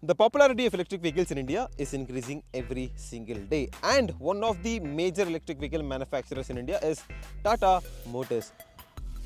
The popularity of electric vehicles in India is increasing every single day, and one of the major electric vehicle manufacturers in India is Tata Motors.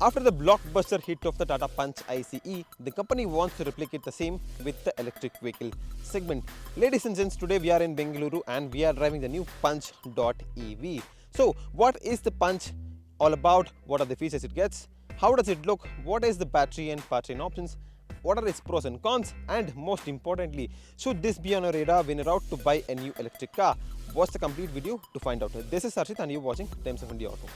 After the blockbuster hit of the Tata Punch ICE, the company wants to replicate the same with the electric vehicle segment. Ladies and gents, today we are in Bengaluru and we are driving the new Punch.ev. So, what is the Punch all about? What are the features it gets? How does it look? What is the battery and powertrain options? What are its pros and cons? And most importantly, should this be on your radar when you're out to buy a new electric car? Watch the complete video to find out. This is Harshit and you're watching Times of India Auto.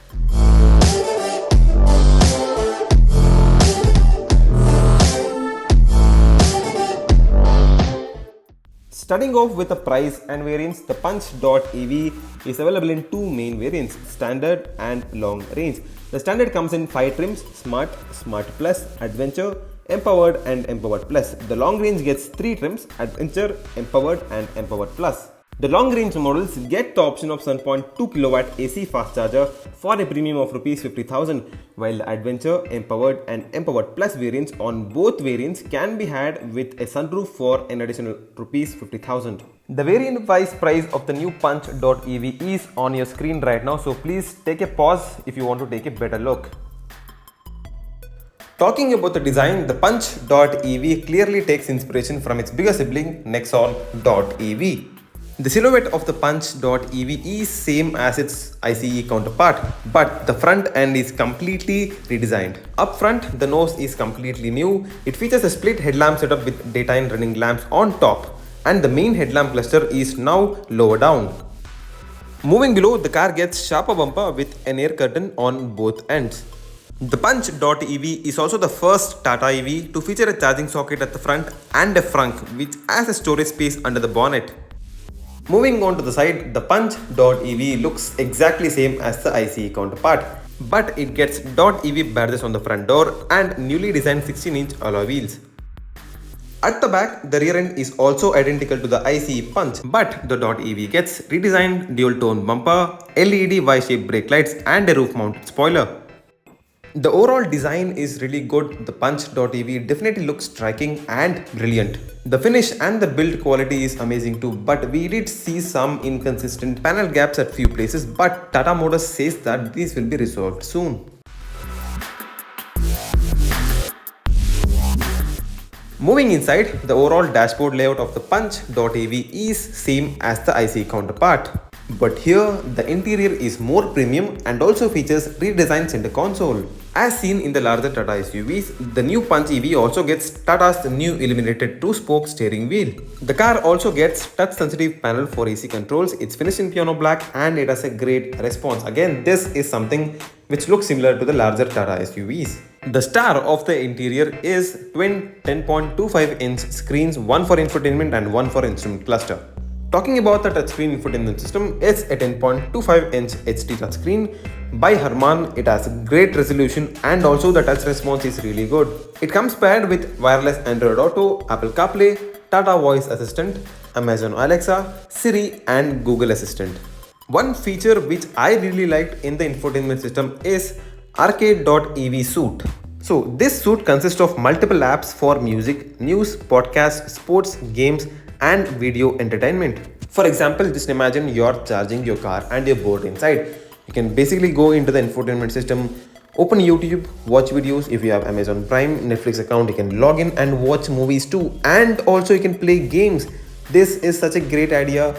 Starting off with the price and variants, the Punch.ev is available in two main variants, standard and long range. The standard comes in 5 trims, Smart, Smart Plus, Adventure, Empowered and Empowered Plus. The long range gets 3 trims, Adventure, Empowered and Empowered Plus. The long range models get the option of 7.2 kW AC fast charger for a premium of Rs 50,000, while the Adventure, Empowered and Empowered Plus variants on both variants can be had with a sunroof for an additional Rs 50,000. The variant wise price of the new Punch.ev is on your screen right now, so please take a pause if you want to take a better look. Talking about the design, the Punch.ev clearly takes inspiration from its bigger sibling Nexon.ev. The silhouette of the Punch.ev is same as its ICE counterpart, but the front end is completely redesigned. Up front, the nose is completely new. It features a split headlamp setup with daytime running lamps on top, and the main headlamp cluster is now lower down. Moving below, the car gets sharper bumper with an air curtain on both ends. The Punch.ev is also the first Tata EV to feature a charging socket at the front and a frunk which has a storage space under the bonnet. Moving on to the side, the Punch.ev looks exactly same as the ICE counterpart, but it gets .ev badges on the front door and newly designed 16-inch alloy wheels. At the back, the rear end is also identical to the ICE Punch, but the .ev gets redesigned dual-tone bumper, LED Y-shaped brake lights and a roof-mounted spoiler. The overall design is really good. The Punch.ev definitely looks striking and brilliant. The finish and the build quality is amazing too, but we did see some inconsistent panel gaps at few places, but Tata Motors says that these will be resolved soon. Moving inside, the overall dashboard layout of the Punch.ev is same as the ICE counterpart. But here, the interior is more premium and also features redesigned center console. As seen in the larger Tata SUVs, the new Punch EV also gets Tata's new illuminated 2-spoke steering wheel. The car also gets touch-sensitive panel for AC controls. It's finished in piano black and it has a great response. Again, this is something which looks similar to the larger Tata SUVs. The star of the interior is twin 10.25-inch screens, one for infotainment and one for instrument cluster. Talking about the touchscreen infotainment system, it's a 10.25-inch HD touchscreen. By Harman, it has great resolution and also the touch response is really good. It comes paired with wireless Android Auto, Apple CarPlay, Tata Voice Assistant, Amazon Alexa, Siri and Google Assistant. One feature which I really liked in the infotainment system is Arcade.ev Suite. So this suite consists of multiple apps for music, news, podcasts, sports, games and video entertainment. For example, just imagine you're charging your car and you're bored inside. You can basically go into the infotainment system, open YouTube, watch videos. If you have Amazon Prime, Netflix account, you can log in and watch movies too. And also you can play games. This is such a great idea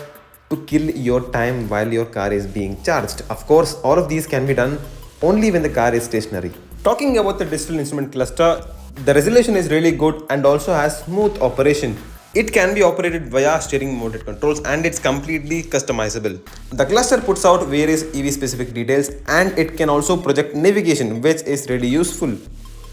to kill your time while your car is being charged. Of course, all of these can be done only when the car is stationary. Talking about the digital instrument cluster, the resolution is really good and also has smooth operation. It can be operated via steering mounted controls and it's completely customizable. The cluster puts out various EV specific details and it can also project navigation, which is really useful.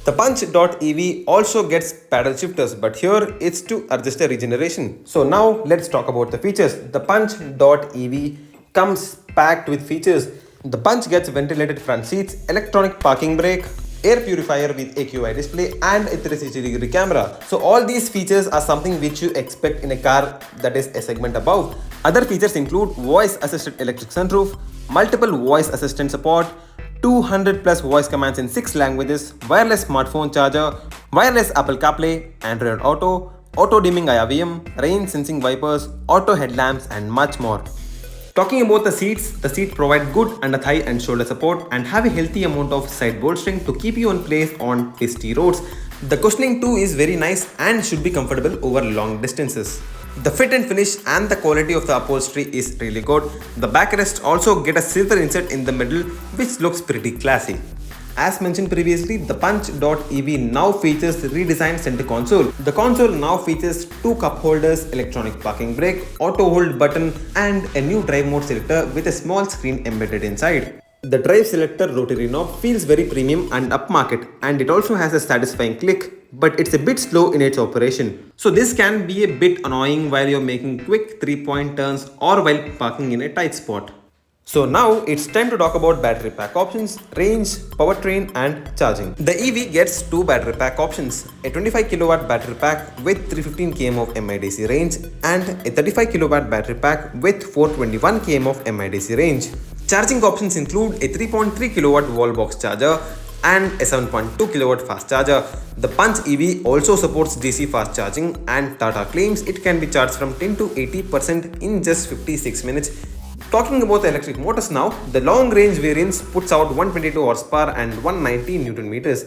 The Punch.ev also gets paddle shifters, but here it's to adjust the regeneration. So now let's talk about the features. The Punch.ev comes packed with features. The Punch gets ventilated front seats, electronic parking brake, air purifier with AQI display and a 360-degree camera. So all these features are something which you expect in a car that is a segment above. Other features include voice assisted electric sunroof, multiple voice assistant support, 200 plus voice commands in 6 languages, wireless smartphone charger, wireless Apple CarPlay, Android Auto, auto dimming IRVM, rain sensing wipers, auto headlamps and much more. Talking about the seats provide good under thigh and shoulder support and have a healthy amount of side bolstering to keep you in place on twisty roads. The cushioning too is very nice and should be comfortable over long distances. The fit and finish and the quality of the upholstery is really good. The backrests also get a silver inset in the middle which looks pretty classy. As mentioned previously, the Punch.ev now features redesigned center console. The console now features 2 cup holders, electronic parking brake, auto hold button and a new drive mode selector with a small screen embedded inside. The drive selector rotary knob feels very premium and upmarket, and it also has a satisfying click, but it's a bit slow in its operation. So this can be a bit annoying while you're making quick 3-point turns or while parking in a tight spot. So now it's time to talk about battery pack options, range, powertrain and charging. The EV gets 2 battery pack options, a 25 kW battery pack with 315 km of MIDC range and a 35 kW battery pack with 421 km of MIDC range. Charging options include a 3.3 kW wall box charger and a 7.2 kW fast charger. The Punch EV also supports DC fast charging and Tata claims it can be charged from 10 to 80% in just 56 minutes. Talking about the electric motors now, the long range variants puts out 122 horsepower and 190 Newton meters,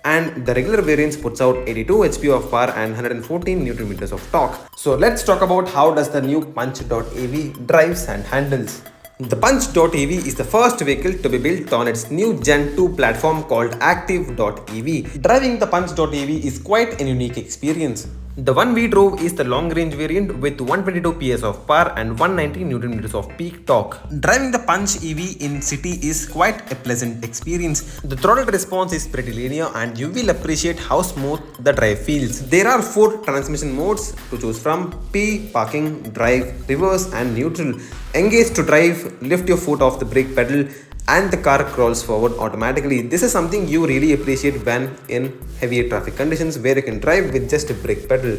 and the regular variants puts out 82 HP of power and 114 Newton meters of torque. So let's talk about how does the new Punch.ev drives and handles. The Punch.ev is the first vehicle to be built on its new Gen 2 platform called Active.ev. Driving the Punch.ev is quite a unique experience. The one we drove is the long range variant with 122 PS of power and 190 Newton meters of peak torque. Driving the Punch EV in city is quite a pleasant experience. The throttle response is pretty linear and you will appreciate how smooth the drive feels. There are 4 transmission modes to choose from: P, parking, drive, reverse and neutral. Engage to drive, lift your foot off the brake pedal and the car crawls forward automatically. This is something you really appreciate when in heavier traffic conditions where you can drive with just a brake pedal.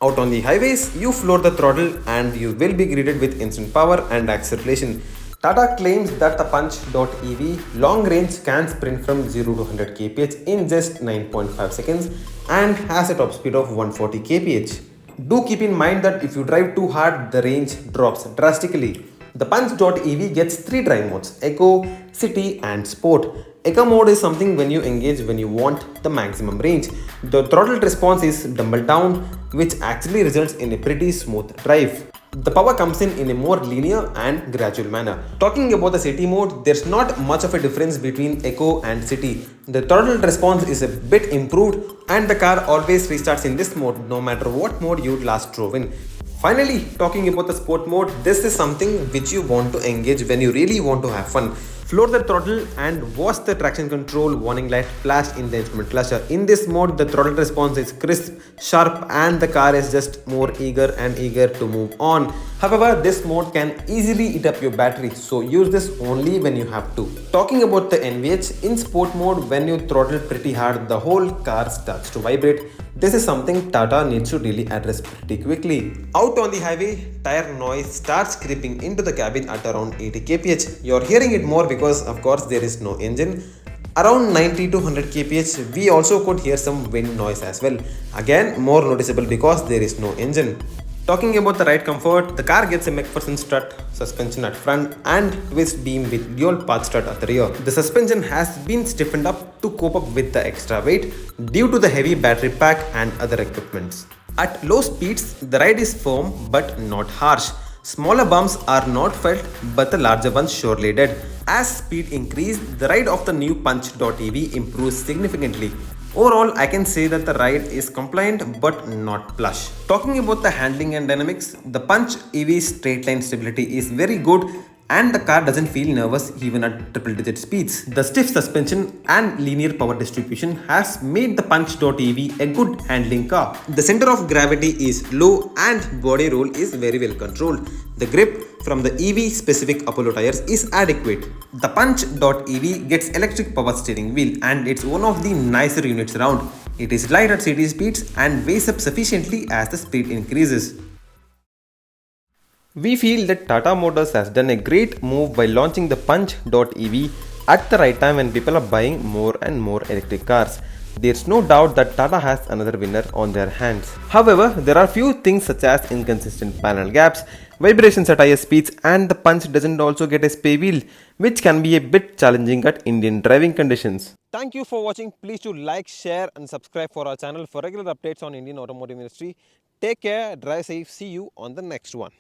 Out on the highways, you floor the throttle and you will be greeted with instant power and acceleration. Tata claims that the Punch.ev long range can sprint from 0 to 100 kph in just 9.5 seconds and has a top speed of 140 kph. Do keep in mind that if you drive too hard, the range drops drastically. The Punch.ev gets 3 drive modes: Eco, City and Sport. Eco mode is something when you engage when you want the maximum range. The throttle response is dumbbell down, which actually results in a pretty smooth drive. The power comes in a more linear and gradual manner. Talking about the City mode, there's not much of a difference between Eco and City. The throttle response is a bit improved and the car always restarts in this mode no matter what mode you last drove in. Finally, talking about the sport mode, this is something which you want to engage when you really want to have fun. Floor the throttle and watch the traction control warning light flash in the instrument cluster. In this mode, the throttle response is crisp, sharp and the car is just more eager to move on. However, this mode can easily eat up your battery, so use this only when you have to. Talking about the NVH, in sport mode, when you throttle pretty hard, the whole car starts to vibrate. This is something Tata needs to really address pretty quickly. Out on the highway, tire noise starts creeping into the cabin at around 80 kph. You're hearing it more because of course there is no engine. Around 90 to 100 kph, we also could hear some wind noise as well. Again, more noticeable because there is no engine. Talking about the ride comfort, the car gets a McPherson strut suspension at front and twist beam with dual path strut at the rear. The suspension has been stiffened up to cope up with the extra weight due to the heavy battery pack and other equipments. At low speeds, the ride is firm but not harsh. Smaller bumps are not felt but the larger ones surely did. As speed increased, the ride of the new Punch.ev improves significantly. Overall, I can say that the ride is compliant but not plush. Talking about the handling and dynamics, the Punch EV's straight line stability is very good and the car doesn't feel nervous even at triple digit speeds. The stiff suspension and linear power distribution has made the Punch.ev a good handling car. The center of gravity is low and body roll is very well controlled. The grip from the EV specific Apollo tires is adequate. The Punch.ev gets electric power steering wheel and it's one of the nicer units around. It is light at city speeds and weighs up sufficiently as the speed increases. We feel that Tata Motors has done a great move by launching the Punch.ev at the right time when people are buying more and more electric cars. There's no doubt that Tata has another winner on their hands. However, there are few things such as inconsistent panel gaps, vibrations at higher speeds, and the Punch doesn't also get a spay wheel, which can be a bit challenging at Indian driving conditions. Thank you for watching. Please do like, share and subscribe for our channel for regular updates on Indian automotive industry. Take care, drive safe, see you on the next one.